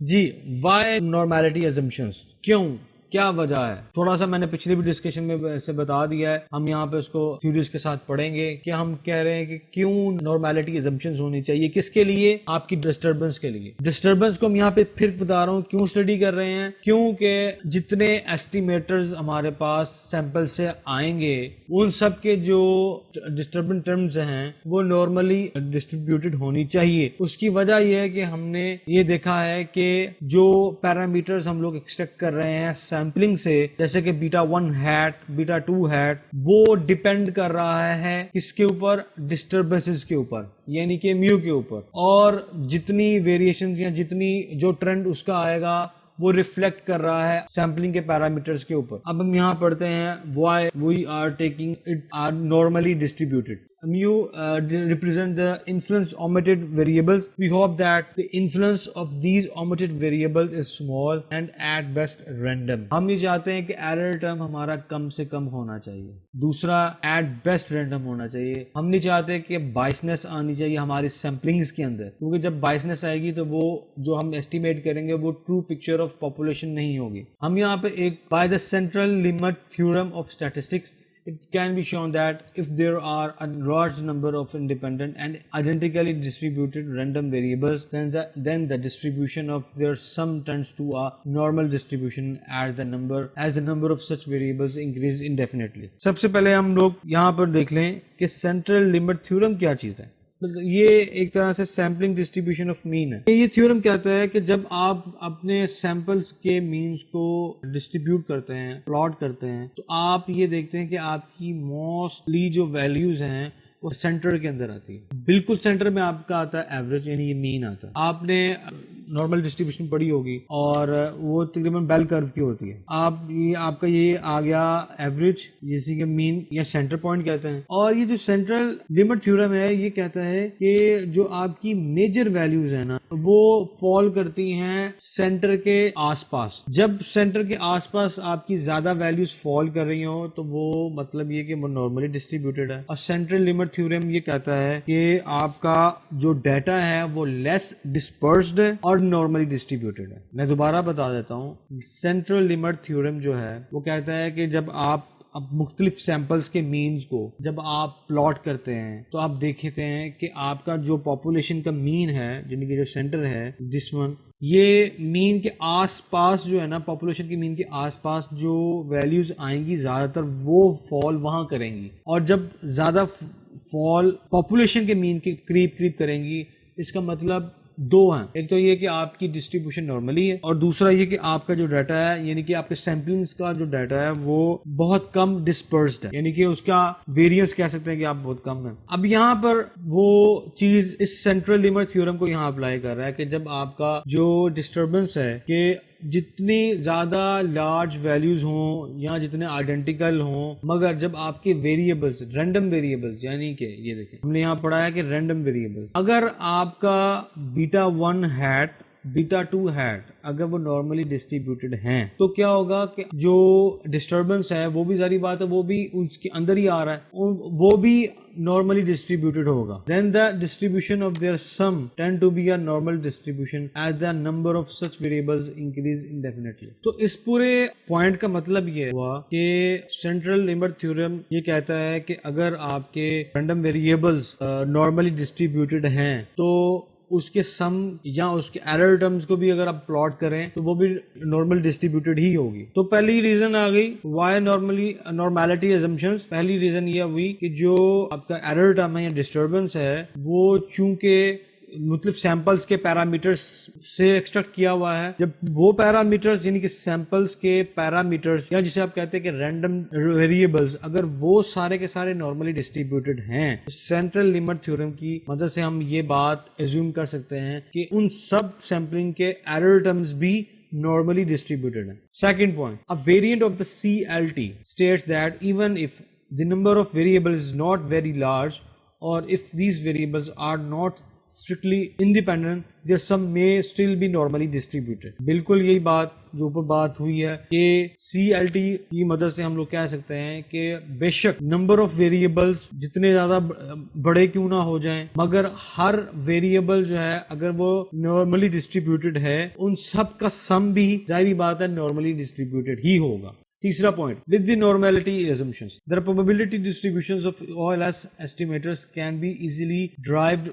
جی Y normality assumptions, کیوں، کیا وجہ ہے؟ تھوڑا سا میں نے پچھلی بھی ڈسکشن میں سے بتا دیا ہے، ہم یہاں پہ اس کو تھیوریز کے ساتھ پڑھیں گے کہ ہم کہہ رہے ہیں کہ کیوں نارمیلٹی ازمپشنز ہونی چاہیے، کس کے لیے؟ آپ کی ڈسٹربنس کے لیے۔ ڈسٹربنس کو ہم یہاں پہ پھر بتا رہا ہوں کیوں اسٹڈی کر رہے ہیں، کیونکہ جتنے ایسٹیمیٹرز ہمارے پاس سیمپل سے آئیں گے ان سب کے جو ڈسٹربنس ٹرمز ہیں وہ نارملی ڈسٹریبیوٹیڈ ہونی چاہیے۔ اس کی وجہ یہ ہے کہ ہم نے یہ دیکھا ہے کہ جو پیرامیٹرز ہم لوگ ایکسٹریکٹ کر رہے ہیں سیمپلنگ سے، جیسے کہ بیٹا 1 ہیٹ، بیٹا 2 ہیٹ، وہ ڈیپینڈ کر رہا ہے کس کے اوپر؟ ڈسٹربنسز کے اوپر، یعنی کہ میو کے اوپر، اور جتنی ویریشنز یا جتنی جو ٹرینڈ اس کا آئے گا وہ ریفلیکٹ کر رہا ہے سیمپلنگ کے پیرامیٹرز کے اوپر۔ اب ہم یہاں پڑھتے ہیں why we are taking it are normally distributed. Mu represent the influence omitted variables. We hope that the influence of these omitted variables is small and at best random. ہم یہ چاہتے ہیں کہ error term ہمارا کم سے کم ہونا چاہیے، دوسرا at best random ہونا چاہیے۔ ہم نہیں چاہتے کہ biasness آنی چاہیے ہماری سیمپلنگز کے اندر، کیونکہ جب biasness آئے گی تو وہ جو ہم estimate کریں گے وہ true picture of population نہیں ہوگی۔ ہم یہاں پہ ایک by the central limit theorem of statistics it can be shown that if there are a large number of independent and identically distributed random variables, then the distribution of their sum tends to a normal distribution as the number of such variables increase indefinitely. سب سے پہلے ہم لوگ یہاں پر دیکھ لیں کہ central limit theorem کیا چیز ہے۔ یہ ایک طرح سے سیمپلنگ ڈسٹریبیوشن آف مین ہے۔ یہ تھیورم کہتا ہے کہ جب آپ اپنے سیمپلز کے مینز کو ڈسٹریبیوٹ کرتے ہیں، پلاٹ کرتے ہیں، تو آپ یہ دیکھتے ہیں کہ آپ کی موسٹلی جو ویلیوز ہیں وہ سینٹر کے اندر آتی ہے۔ بالکل سینٹر میں آپ کا آتا ہے ایوریج، یعنی یہ مین آتا ہے۔ آپ نے نارمل ڈسٹریبیوشن پڑھی ہوگی اور وہ تقریباً بیل کرو کی ہوتی ہے۔ آپ کا یہ آ گیا ایوریج، جیسے کہ مین یا سینٹر پوائنٹ کہتے ہیں۔ اور یہ جو سینٹرل لمٹ تھیورم ہے یہ کہتا ہے کہ جو آپ کی میجر ویلیوز ہیں نا وہ فال کرتی ہیں سینٹر کے آس پاس۔ جب سینٹر کے آس پاس آپ کی زیادہ ویلیوز فال کر رہی ہوں تو وہ مطلب یہ کہ وہ نارملی ڈسٹریبیوٹیڈ ہے۔ اور سینٹرل لمٹ تھیورم یہ کہتا ہے کہ آپ کا جو ڈیٹا ہے وہ لیس ڈسپرسڈ ہے اور نارملی ڈسٹریبیوٹیڈ ہے۔ میں دوبارہ بتا دیتا ہوں، سینٹرل لمٹ تھیورم جو ہے وہ کہتا ہے کہ جب آپ اب مختلف سیمپلز کے مینز کو جب آپ پلاٹ کرتے ہیں تو آپ دیکھتے ہیں کہ آپ کا جو پاپولیشن کا مین ہے، یعنی کہ جو سینٹر ہے دس ون، یہ مین کے آس پاس جو ہے نا، پاپولیشن کی مین کے آس پاس جو ویلیوز آئیں گی زیادہ تر وہ فال وہاں کریں گی۔ اور جب زیادہ فال پاپولیشن کے مین کے قریب کریں گی، اس کا مطلب دو ہیں، ایک تو یہ کہ آپ کی ڈسٹریبیوشن نارملی ہے، اور دوسرا یہ کہ آپ کا جو ڈیٹا ہے، یعنی کہ آپ کے سیمپلنگز کا جو ڈیٹا ہے وہ بہت کم ڈسپرسڈ ہے، یعنی کہ اس کا ویریئنس کہہ سکتے ہیں کہ آپ بہت کم ہے۔ اب یہاں پر وہ چیز اس سینٹرل لمٹ تھیورم کو یہاں اپلائی کر رہا ہے کہ جب آپ کا جو ڈسٹربنس ہے کہ جتنی زیادہ لارج ویلیوز ہوں یا جتنے آئیڈینٹیکل ہوں، مگر جب آپ کے ویریبلز رینڈم ویریبلز، یعنی کہ یہ دیکھیں ہم نے یہاں پڑھا ہے کہ رینڈم ویریبل، اگر آپ کا بیٹا 1 ہیٹ، بیٹا 2 ہیٹ اگر وہ نارملی ڈسٹریبیوٹیڈ ہیں تو کیا ہوگا کہ جو ڈسٹربنس ہے وہ بھی ظاہری بات ہے وہ بھی اس کے اندر ہی آ رہا ہے، وہ بھی نارملی ڈسٹریبیوٹیڈ ہوگا۔ Then the distribution of their sum tend to be a normal distribution as the number of such variables increase indefinitely. تو اس پورے پوائنٹ کا مطلب یہ ہوا کہ سینٹرل لمٹ تھیورم یہ کہتا ہے کہ اگر آپ کے رینڈم ویریبلز نارملی ڈسٹریبیوٹیڈ ہیں تو اس کے سم یا اس کے ایرر ٹرمز کو بھی اگر آپ پلاٹ کریں تو وہ بھی نارمل ڈسٹریبیوٹیڈ ہی ہوگی۔ تو پہلی ریزن آ گئی وائی نارمیلٹی ازمپشنز۔ پہلی ریزن یہ ہوئی کہ جو آپ کا ایرر ٹرم ہے یا ڈسٹربنس ہے وہ چونکہ مختلف سیمپلز کے پیرامیٹرز سے ایکسٹریکٹ کیا ہوا ہے، جب وہ پیرامیٹرز یعنی کہ سیمپلز کے پیرامیٹرز یا جسے آپ کہتے ہیں کہ رینڈم ویریبلز اگر وہ سارے کے سارے نارملی ڈسٹریبیوٹیڈ ہیں، سینٹرل لمٹ تھیورم کی مدد سے ہم یہ بات ایزیوم کر سکتے ہیں کہ ان سب سیمپلنگ کے ایرر ٹرمز بھی normally distributed ہیں۔ Second point, a variant of the CLT states that even if the number of variables is not very large or if these variables are not strictly independent, there some may still be normally distributed. بالکل یہی بات جو اوپر بات ہوئی ہے کہ CLT کی مدد سے ہم لوگ کہہ سکتے ہیں کہ بے شک نمبر آف ویریبلز جتنے زیادہ بڑے کیوں نہ ہو جائیں مگر ہر ویریبل جو ہے اگر وہ نارملی ڈسٹریبیوٹیڈ ہے ان سب کا سم بھی ظاہری بات ہے نارملی ڈسٹریبیوٹیڈ ہی ہوگا. تیسرا point with the normality assumptions the probability distributions of OLS estimators can be easily derived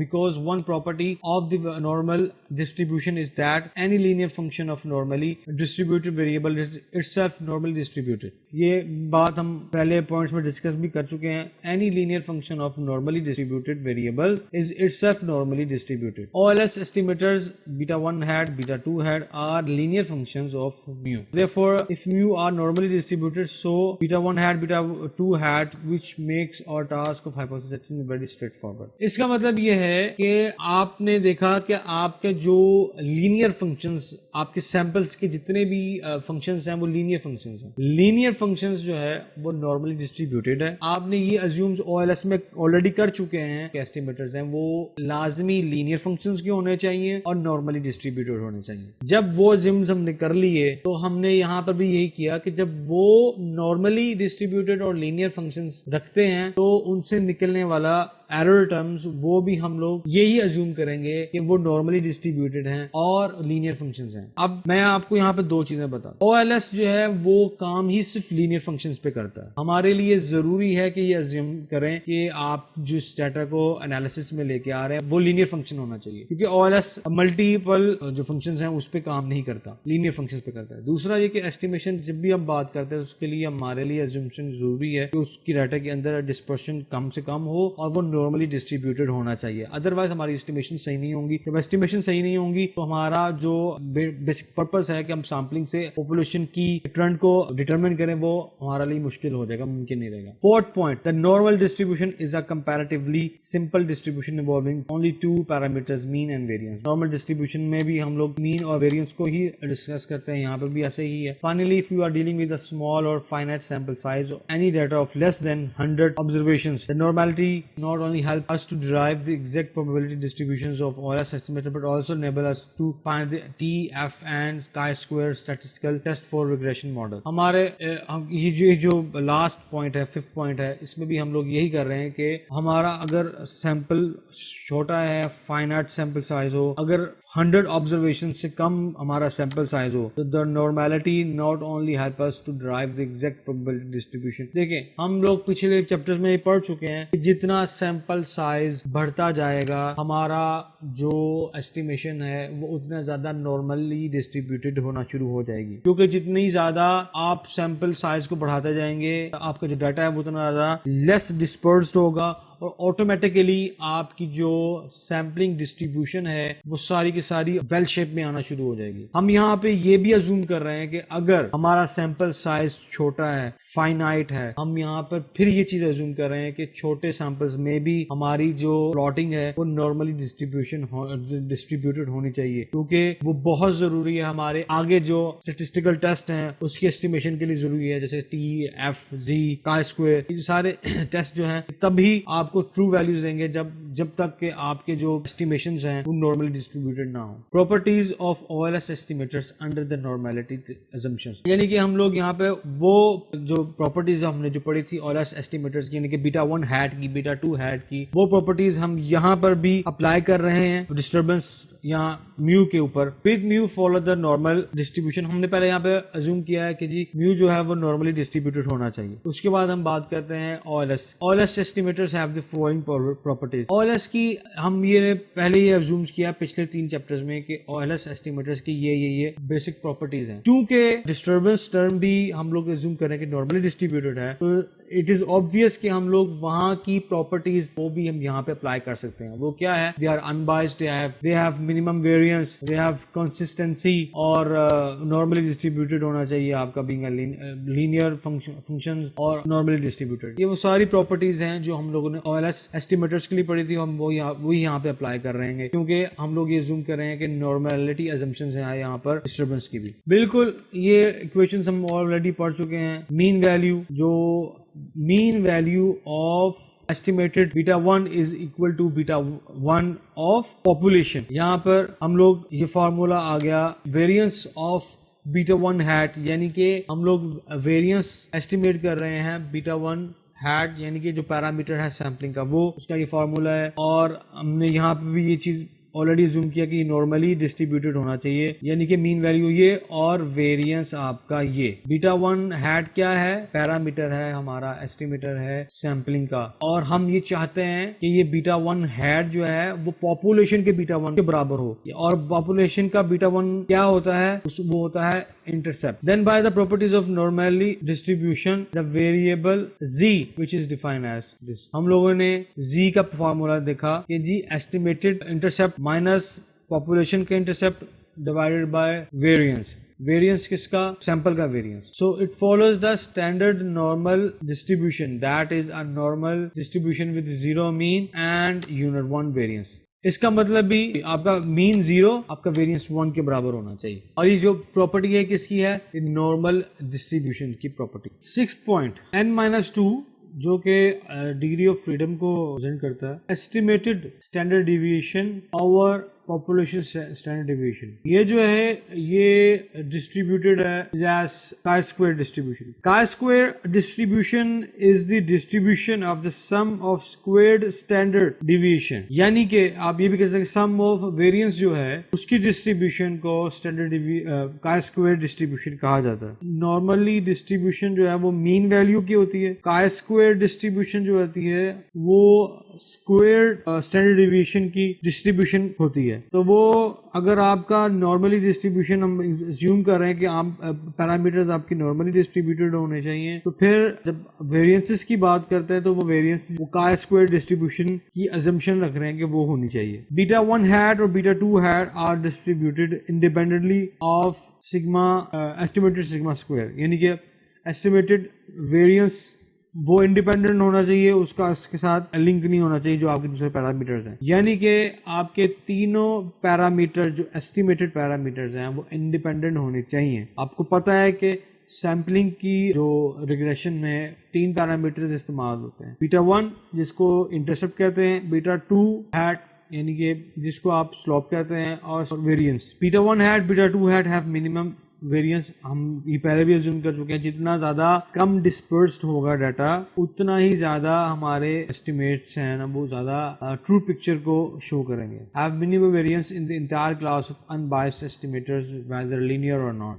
because one property of the normal distribution is that any linear function of normally distributed variable is itself normally distributed. یہ بات ہم پہلے points میں discuss بھی کر چکے ہیں. any linear function of normally distributed variable is itself normally distributed. OLS estimators beta 1 hat beta 2 hat are linear functions of mu. Therefore if mu are normally distributed, so beta 1 hat beta 2 hat, which makes our task of hypothesis very straightforward. اس کا مطلب یہ ہے کہ آپ نے دیکھا کہ آپ کے جو لینئر فنکشنز آپ کے سیمپلز کے جتنے بھی فنکشنز ہیں وہ لینئر فنکشنز ہیں. لینئر فنکشنز جو ہے وہ نارملی ڈسٹریبیوٹیڈ ہے. آپ نے یہ ازیومز OLS میں آلریڈی کر چکے ہیں کہ ایسٹیمیٹرز ہیں وہ لازمی لینئر فنکشنز کے ہونے چاہیے اور نارملی ڈسٹریبیوٹیڈ ہونے چاہیے. جب وہ ازیومز ہم نے کر لیے تو ہم نے یہاں پر بھی یہی کیا کہ جب وہ نارملی ڈسٹریبیوٹیڈ اور لینئر فنکشنز رکھتے ہیں تو ان سے نکلنے والا ایرر ٹرمز وہ بھی ہم لوگ یہی ازیوم کریں گے کہ وہ نارملی ڈسٹریبیوٹیڈ ہیں اور لینئر فنکشنز ہیں. اب میں آپ کو یہاں پہ دو چیزیں بتا دوں. OLS جو ہے وہ کام ہی صرف لینئر فنکشنز پہ کرتا ہے. ہمارے لیے ضروری ہے کہ یہ ازیوم کریں کہ آپ جس ڈیٹا کو انالیسس میں لے کے آ رہے ہیں وہ لینئر فنکشن ہونا چاہیے کیونکہ OLS ملٹیپل جو فنکشنز ہیں اس پہ کام نہیں کرتا, لینئر فنکشنز پہ کرتا ہے. دوسرا یہ کہ ایسٹیمیشن جب بھی ہم بات کرتے ہیں اس کے لیے ہمارے لیے ازیومشن ضروری ہے کہ اس کی ڈیٹا کے اندر ڈسپرشن کم سے کم ہو اور وہ نارملی ڈسٹریبیوٹیڈ ہونا چاہیے. ادروائز ہماری اسٹیمیشن صحیح نہیں ہوں گی. جب اسٹیمیشن صحیح نہیں ہوں گی تو ہمارا جو بیسک پرپس ہے کہ ہم سیمپلنگ سے پاپولیشن کی ٹرینڈ کو ڈیٹرمن کریں وہ ہمارا لیے مشکل ہو جائے گا, ممکن نہیں رہے گا. Fourth point, the normal distribution is a comparatively simple distribution involving only two parameters mean and variance. normal distribution میں بھی ہم لوگ mean اور variance کو ہی ڈسکس کرتے ہیں, یہاں پر بھی ایسے ہی ہے. finally if you are dealing with a small or finite sample size or any data of less than 100 observations, the normality not only help us to derive the exact probability distributions of OLS estimator but also enable us to find the T, F and chi-square statistical test for regression model. ہمارے یہ جو last point ہے, fifth point ہے, اس میں بھی ہم لوگ یہی کر رہے ہیں کہ ہمارا اگر سیمپل چھوٹا ہے, فائنائٹ سیمپل سائز ہو, اگر 100 آبزرویشن سے کم ہمارا سیمپل سائز ہو تو the normality not only help us to derive the exact probability distribution. دیکھیں ہم لوگ پچھلے چیپٹر میں پڑھ چکے ہیں کہ جتنا سیمپل سائز بڑھتا جائے گا ہمارا جو ایسٹیمیشن ہے وہ اتنا زیادہ نارملی ڈسٹریبیوٹیڈ ہونا شروع ہو جائے گی, کیونکہ جتنی زیادہ آپ سیمپل سائز کو بڑھاتے جائیں گے آپ کا جو ڈیٹا ہے وہ اتنا زیادہ لیس ڈسپرسڈ ہوگا اور آٹومیٹیکلی آپ کی جو سیمپلنگ ڈسٹریبیوشن ہے وہ ساری کی ساری بیل شیپ میں آنا شروع ہو جائے گی. ہم یہاں پہ یہ بھی ازوم کر رہے ہیں کہ اگر ہمارا سیمپل سائز چھوٹا ہے, فائنائٹ ہے, ہم یہاں پر پھر یہ چیز ازوم کر رہے ہیں کہ چھوٹے سیمپلز میں بھی ہماری جو پلاٹنگ ہے وہ نارملی ڈسٹریبیوٹیڈ ہونی چاہیے, کیونکہ وہ بہت ضروری ہے ہمارے آگے جو اسٹیٹسٹیکل ٹیسٹ ہیں اس کی اسٹیمیشن کے لیے ضروری ہے, جیسے T, F, Z, chi-square, یہ سارے ٹیسٹ جو ہیں تبھی آپ کو ٹرو ویلیوز دیں گے جب تک کہ آپ کے جو اسٹیمیشنز ہیں وہ نارملی ڈسٹریبیوٹیڈ نہ ہوں. Properties of OLS estimators under the normality assumptions, یعنی کہ ہم لوگ یہاں پہ وہ جو پراپرٹیز ہم نے جو پڑھی تھی OLS ایسٹیمیٹرز کی, یعنی کہ بیٹا 1 ہیٹ کی, بیٹا 2 ہیٹ کی, وہ پراپرٹیز ہم یہاں پر بھی اپلائی کر رہے ہیں ڈسٹربنس یہاں میو کے اوپر. with mu follow the normal distribution, ہم نے پہلے یہاں پہ ازوم کیا ہے کہ جی میو جو ہے وہ نارملی ڈسٹریبیوٹیڈ ہونا چاہیے. اس کے بعد ہم بات کرتے ہیں OLS ایسٹیمیٹرز have the following properties. OLS کی ہم یہ پہلے یہ ازومز کیا پچھلے 3 چیپٹرز میں کہ OLS ایسٹیمیٹرز کی یہ بیسک پراپرٹیز ہیں. چونکہ ڈسٹربنس ٹرم بھی ہم لوگ ازوم کریں کہ نارملی ڈسٹریبیوٹیڈ ہے تو اٹ از obvious کہ ہم لوگ وہاں کی پراپرٹیز وہ بھی ہم یہاں پہ اپلائی کر سکتے ہیں. وہ کیا ہے؟ they are unbiased, they have minimum variance, they have consistency اور normally distributed ہونا چاہیے آپ کا being a linear function اور normally distributed. یہ وہ ساری پراپرٹیز ہیں جو ہم لوگوں نے OLS ایسٹیمیٹرز کے لیے پڑھی تھی, ہم وہی یہاں پہ اپلائی کر رہے ہیں کیونکہ ہم لوگ یہ زوم کر رہے ہیں کہ نارملٹی assumptions ہیں یہاں پر ڈسٹربنس کی بھی. بالکل یہ ایکویشنز ہم آلریڈی پڑھ چکے ہیں. مین ویلیو جو mean value of estimated beta 1 is equal to beta 1 of population. یہاں پر ہم لوگ یہ فارمولا آ گیا variance of beta 1 hat, یعنی کہ ہم لوگ variance estimate کر رہے ہیں beta 1 hat یعنی کہ جو پیرامیٹر ہے سیمپلنگ کا وہ اس کا یہ فارمولا ہے. اور ہم نے یہاں پہ بھی یہ چیز آلریڈی زوم کیا کہ یہ نارملی ڈسٹریبیوٹیڈ ہونا چاہیے, یعنی کہ مین ویلیو یہ اور ویریئنس آپ کا یہ. بیٹا 1 ہیٹ کیا ہے؟ پیرامیٹر ہے ہمارا, ایسٹیمیٹر ہے سیمپلنگ کا, اور ہم یہ چاہتے ہیں کہ یہ بیٹا 1 ہیٹ جو ہے وہ پاپولیشن کے بیٹا 1 کے برابر ہو, اور پاپولیشن کا بیٹا 1 کیا ہوتا ہے؟ وہ ہوتا ہے intercept. Then by the properties of normally distribution, the variable z which is defined as this. ہم لوگوں نے z کا فارمولا دیکھا کہ جی estimated intercept minus population کا intercept divided by variance. Variance کس کا؟ سیمپل کا variance. So it follows the standard normal distribution, that is a normal distribution with zero mean and unit 1 variance. اس کا مطلب بھی آپ کا مین 0 آپ کا ویریئنس 1 کے برابر ہونا چاہیے. اور یہ جو پراپرٹی ہے کس کی ہے؟ نارمل ڈسٹریبیوشن کی پراپرٹی. 6th point n-2 جو کہ ڈگری آف فریڈم کو ریپرزینٹ کرتا ہے. Estimated standard deviation over population standard deviation. یہ جو ہے یہ ڈسٹریبیوٹیڈ ہے as chi square distribution. chi square distribution is the distribution of the sum of squared standard deviation. یعنی کہ آپ یہ بھی کہہ سکتے ہیں sum of variance جو ہے اس کی ڈسٹریبیوشن کو اسٹینڈرڈ chi square distribution کہا جاتا ہے. نارملی ڈسٹریبیوشن جو ہے وہ مین ویلیو کی ہوتی ہے. chi square distribution جو ہوتی ہے وہ اسکوئر اسٹینڈرڈ ڈیویشن کی ڈسٹریبیوشن ہوتی ہے. تو وہ اگر آپ کا نارملی ڈسٹریبیوشن ہم زیوم کر رہے ہیں کہ پیرامیٹرز آپ کی نارملی ڈسٹریبیوٹیڈ ہونے چاہیے, تو پھر جب ویریئنسز کی بات کرتے ہیں تو وہ ویریئنس chi اسکوئر ڈسٹریبیوشن کی ازمپشن رکھ رہے ہیں کہ وہ ہونی چاہیے. بیٹا 1 ہیٹ اور beta 2 hat are distributed independently of sigma estimated sigma square, یعنی کہ ایسٹیمیٹڈ ویریئنس وہ انڈیپینڈنٹ ہونا چاہیے, اس کا اس کے ساتھ لنک نہیں ہونا چاہیے جو آپ کے دوسرے پیرامیٹرز ہیں. یعنی کہ آپ کے تینوں پیرامیٹر جو ایسٹیمیٹڈ پیرامیٹرز ہیں وہ انڈیپینڈنٹ ہونے چاہیے. آپ کو پتہ ہے کہ سیمپلنگ کی جو ریگریشن میں 3 پیرامیٹرز استعمال ہوتے ہیں. بیٹا 1 جس کو انٹرسپٹ کہتے ہیں, بیٹا 2 ہیٹ یعنی کہ جس کو آپ سلوپ کہتے ہیں, اور variance. Beta 1 hat beta 2 hat have minimum variance. ہم یہ پہلے بھی اسیوم کر چکے ہیں جتنا زیادہ کم ڈسپرسڈ ہوگا ڈیٹا اتنا ہی زیادہ ہمارے ایسٹیمیٹس ہیں نا وہ زیادہ ٹرو پکچر کو شو کریں گے. Have minimum variance in the entire class of unbiased estimators whether linear or not.